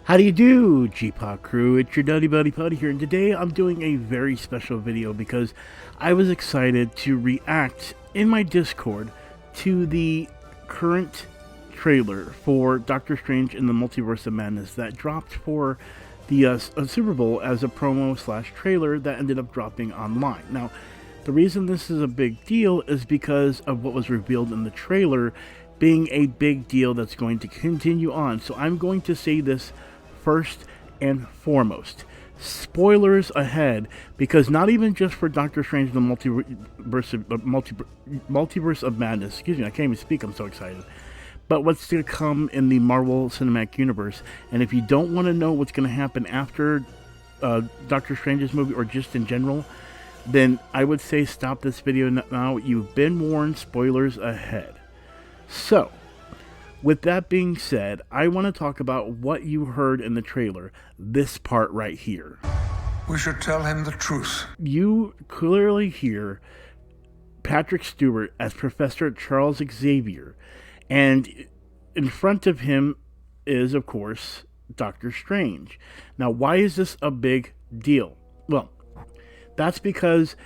How do you do, G-Pop crew? It's your Nutty Buddy Putty here, and today I'm doing a very special video because I was excited to react in my Discord to the current trailer for Doctor Strange in the Multiverse of Madness that dropped for the Super Bowl as a promo slash trailer that ended up dropping online. Now, the reason this is a big deal is because of what was revealed in the trailer being a big deal that's going to continue on. So I'm going to say this first and foremost. Spoilers ahead, because not even just for Doctor Strange the Multiverse of Madness, excuse me, I can't even speak, I'm so excited, but what's to come in the Marvel Cinematic Universe. And if you don't want to know what's going to happen after Doctor Strange's movie, or just in general, then I would say stop this video now. You've been warned, spoilers ahead. So, with that being said, I want to talk about what you heard in the trailer, this part right here. We should tell him the truth. You clearly hear Patrick Stewart as Professor Charles Xavier, and in front of him is, of course, Doctor Strange. Now, why is this a big deal? Well, that's because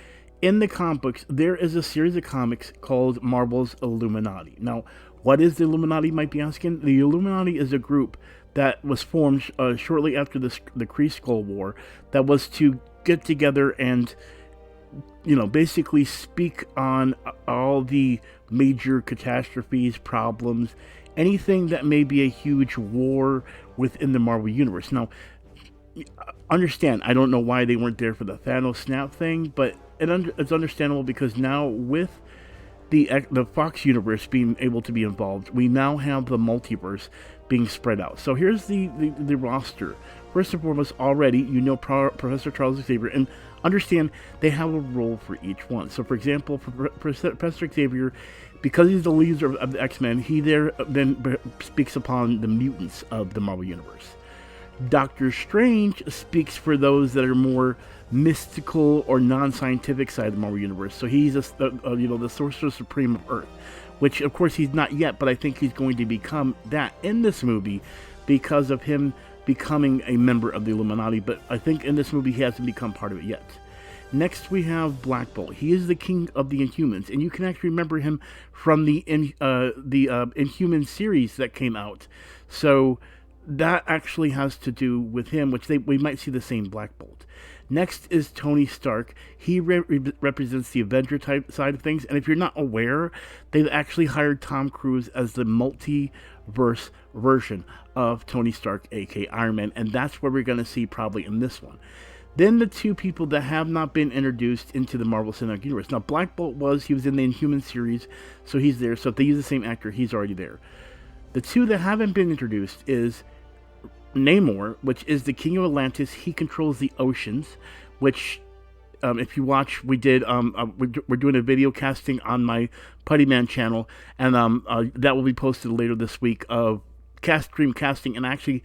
in the comic books, there is a series of comics called Marvel's Illuminati. Now, what is the Illuminati, you might be asking? The Illuminati is a group that was formed shortly after the Kree Skull War that was to get together and, basically speak on all the major catastrophes, problems, anything that may be a huge war within the Marvel Universe. Now, understand, I don't know why they weren't there for the Thanos snap thing, but it's understandable because now with the Fox universe being able to be involved, we now have the multiverse being spread out. So here's the roster. First and foremost, already you know Professor Charles Xavier, and understand they have a role for each one. So for example, for Professor Xavier, because he's the leader of the X-Men, he then speaks upon the mutants of the Marvel universe. Doctor Strange speaks for those that are more mystical or non-scientific side of the Marvel Universe. So he's the Sorcerer Supreme of Earth, which of course he's not yet, but I think he's going to become that in this movie because of him becoming a member of the Illuminati. But I think in this movie he hasn't become part of it yet. Next we have Black Bolt. He is the king of the Inhumans, and you can actually remember him from the Inhuman series that came out. So that actually has to do with him, which we might see the same Black Bolt. Next is Tony Stark. He represents the Avenger type side of things, and if you're not aware, they've actually hired Tom Cruise as the multiverse version of Tony Stark, aka Iron Man, and that's what we're going to see probably in this one. Then the two people that have not been introduced into the Marvel Cinematic Universe. Now, Black Bolt he was in the Inhuman series, so he's there. So if they use the same actor, he's already there. The two that haven't been introduced is Namor, which is the king of Atlantis. He controls the oceans, which if you watch, we're doing a video casting on my Putty Man channel, and that will be posted later this week of stream casting, and I actually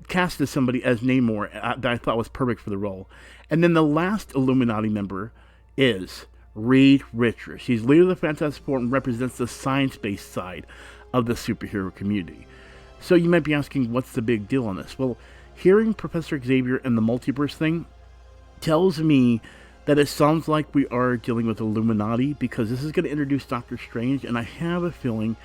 casted somebody as Namor that I thought was perfect for the role. And then the last Illuminati member is Reed Richards. He's leader of the Fantastic Four and represents the science-based side of the superhero community. So you might be asking, what's the big deal on this? Well, hearing Professor Xavier and the multiverse thing tells me that it sounds like we are dealing with Illuminati, because this is going to introduce Doctor Strange, and I have a feeling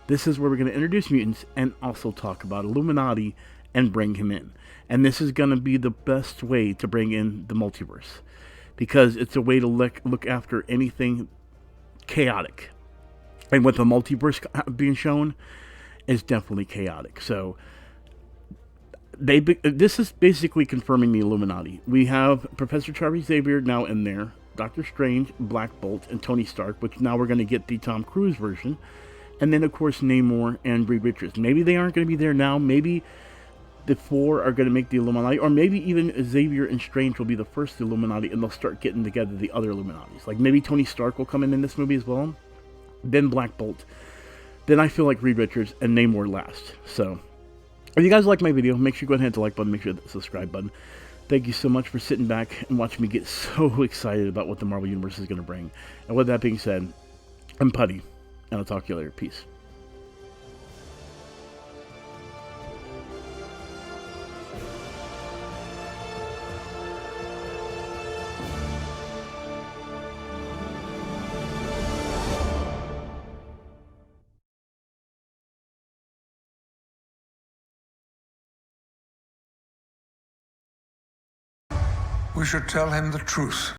this is where we're going to introduce mutants and also talk about Illuminati and bring him in. And this is going to be the best way to bring in the multiverse, because it's a way to look after anything chaotic. And with the multiverse being shown, is definitely chaotic. So this is basically confirming the Illuminati. We have Professor Charles Xavier now in there, Doctor Strange, Black Bolt, and Tony Stark, which now we're going to get the Tom Cruise version, and then of course Namor and Reed Richards. Maybe they aren't going to be there now. Maybe the four are going to make the Illuminati, or maybe even Xavier and Strange will be the first Illuminati, and they'll start getting together the other Illuminatis. Like maybe Tony Stark will come in this movie as well, then Black Bolt. Then I feel like Reed Richards and Namor last. So, if you guys like my video, make sure you go ahead and hit the like button, make sure you hit the subscribe button. Thank you so much for sitting back and watching me get so excited about what the Marvel Universe is going to bring. And with that being said, I'm Putty, and I'll talk to you later. Peace. We should tell him the truth.